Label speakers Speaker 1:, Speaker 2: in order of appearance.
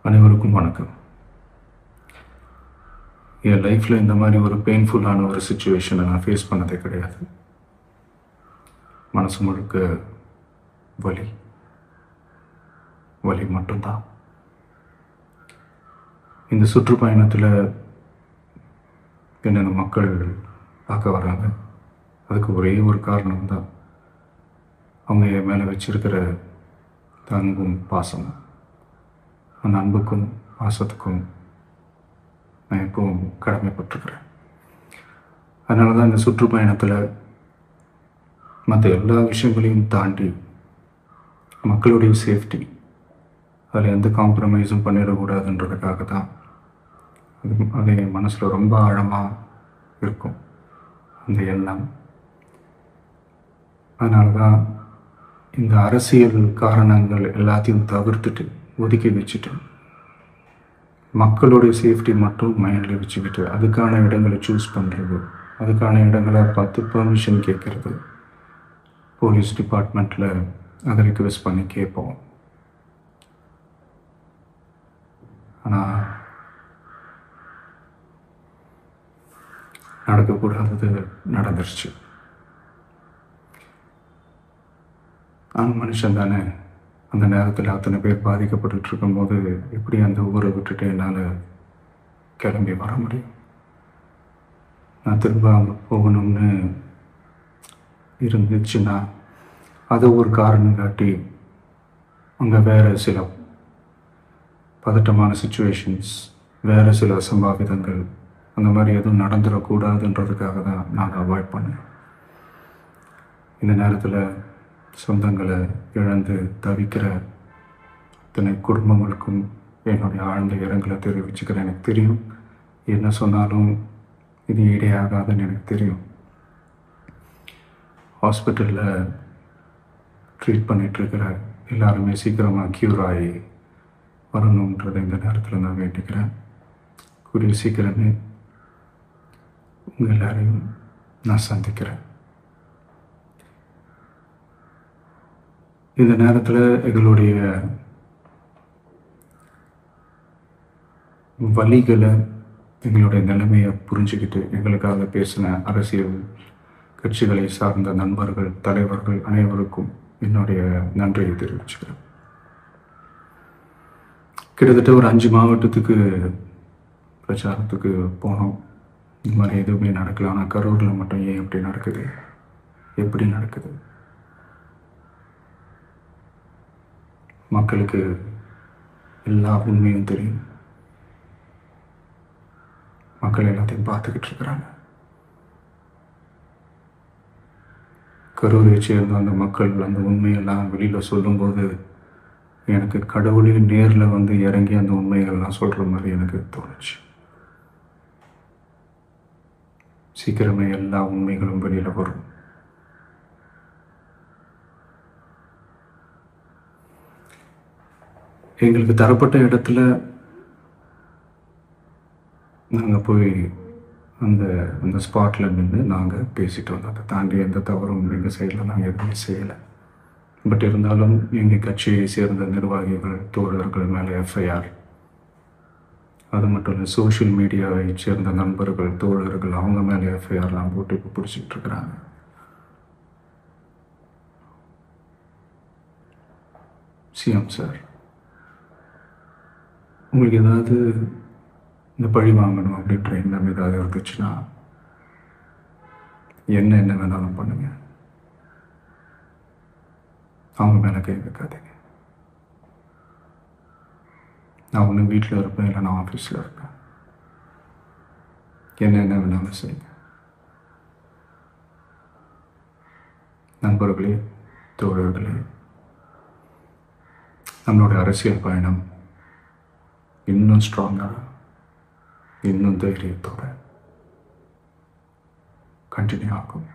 Speaker 1: அனைவருக்கும் வணக்கம். என் லைஃப்பில் இந்த மாதிரி ஒரு பெயின்ஃபுல்லான ஒரு சுச்சுவேஷனை நான் ஃபேஸ் பண்ணதே கிடையாது. மனசு முழுக்க வலி வலி மட்டும்தான். இந்த சுற்றுப்பயணத்தில் என்னென்ன மக்கள் பார்க்க வராங்க, அதுக்கு ஒரே ஒரு காரணம் தான், அவங்க என் மேலே வச்சிருக்கிற அன்பும் பாசமும். அந்த அன்புக்கும் பாசத்துக்கும் நான் எப்பவும் கடமைப்பட்டிருக்கிறேன். அதனால தான் இந்த சுற்றுப்பயணத்தில் மற்ற எல்லா விஷயங்களையும் தாண்டி மக்களுடைய சேஃப்டி, அதில் எந்த காம்ப்ரமைஸும் பண்ணிடக்கூடாதுன்றதுக்காக தான் அது என் மனசில் ரொம்ப ஆழமாக இருக்கும் அந்த எண்ணம். அதனால தான் இந்த அரசியல் காரணங்கள் எல்லாத்தையும் தவிர்த்துட்டு ஒதுக்கி வச்சுட்டு மக்களுடைய சேஃப்டி மட்டும் மைண்டில் வச்சுக்கிட்டு அதுக்கான இடங்களை சூஸ் பண்ணுறது, அதுக்கான இடங்களை பார்த்து பெர்மிஷன் கேட்குறது, போலீஸ் டிபார்ட்மெண்ட்டில் அதை ரிக்வெஸ்ட் பண்ணி கேட்போம். ஆனால் நடக்கக்கூடாதது நடந்துருச்சு. நான் மனுஷன் தானே. அந்த நேரத்தில் அத்தனை பேர் பாதிக்கப்பட்டு இருக்கும்போது எப்படி அந்த ஊரை விட்டுட்டு என்னால் கிளம்பி வர முடியும்? நான் திரும்ப அங்கே போகணும்னு இருந்துச்சுன்னா அதை ஒரு காரணம் காட்டி அங்கே வேறு சில பதட்டமான சுச்சுவேஷன்ஸ், வேறு சில அசம்பாவிதங்கள் அந்த மாதிரி எதுவும் நடந்துடக்கூடாதுன்றதுக்காக தான் நான் அவாய்ட் பண்ணேன். இந்த நேரத்தில் சொந்தங்களை இழந்து தவிக்கிற அத்தனை குடும்பங்களுக்கும் என்னுடைய ஆழ்ந்த இரங்கலை தெரிவிச்சுக்கிறேன். எனக்கு தெரியும், என்ன சொன்னாலும் இது ஈடையாகாதுன்னு எனக்கு தெரியும். ஹாஸ்பிட்டலில் ட்ரீட் பண்ணிகிட்ருக்கிற எல்லாருமே சீக்கிரமாக க்யூர் ஆகி வரணுன்றதை இந்த நேரத்தில் நான் வேண்டிக்கிறேன். கூடிய சீக்கிரமே உங்கள் எல்லாரையும் நான் சந்திக்கிறேன். இந்த நேரத்தில் எங்களுடைய வலிகளை, எங்களுடைய நிலைமையை புரிஞ்சுக்கிட்டு எங்களுக்காக பேசின அரசியல் கட்சிகளை சார்ந்த நண்பர்கள், தலைவர்கள் அனைவருக்கும் என்னுடைய நன்றியை தெரிவிச்சுக்கிறேன். கிட்டத்தட்ட ஒரு 5 மாவட்டத்துக்கு பிரச்சாரத்துக்கு போனோம். இந்த மாதிரி எதுவுமே நடக்கல. ஆனால் கரூரில் மட்டும் ஏன் எப்படி நடக்குது, எப்படி நடக்குது? மக்களுக்கு எல்லா உண்மையும் தெரியும். மக்கள் எல்லாத்தையும் பார்த்துக்கிட்டு இருக்கிறாங்க. கரூரை சேர்ந்த அந்த மக்கள் அந்த உண்மையெல்லாம் வெளியில் சொல்லும்போது எனக்கு கடவுளே நேரில் வந்து இறங்கி அந்த உண்மைகள்லாம் சொல்கிற மாதிரி எனக்கு தோணுச்சு. சீக்கிரமே எல்லா உண்மைகளும் வெளியில் வரும். எங்களுக்கு தரப்பட்ட இடத்துல நாங்கள் போய் அந்த ஸ்பாட்டில் நின்று நாங்கள் பேசிட்டு வந்தோம். அதை தாண்டி எந்த தவறும் எங்கள் சைடில் நாங்கள் எதுவுமே செய்யலை. பட் இருந்தாலும் எங்கள் கட்சியை சேர்ந்த நிர்வாகிகள், தோழர்கள் மேலே எஃப்ஐஆர், அது மட்டும் இல்லை சோஷியல் மீடியாவை சேர்ந்த நண்பர்கள், தோழர்கள் அவங்க மேலே எஃப்ஐஆர்லாம் போட்டு இப்போ பிடிச்சிக்கிட்டு இருக்கிறாங்க. சிஎம் சார், உங்களுக்கு ஏதாவது இந்த பழி வாங்கணும் அப்படின்ற எண்ணம் ஏதாவது இருந்துச்சுன்னா என்ன வேணாலும் பண்ணுங்க. அவங்க மேலே கை வைக்காதீங்க. நான் ஒன்று வீட்டில் இருப்பேன், இல்லை நான் ஆஃபீஸில் இருப்பேன். என்ன வேணாலும் செய்யுங்க. நண்பர்களே, தோழர்களே, நம்மளுடைய அரசியல் பயணம் இன்னும் ஸ்ட்ராங்காக, இன்னும் தைரியத்தோட கண்டினியூ ஆகும்.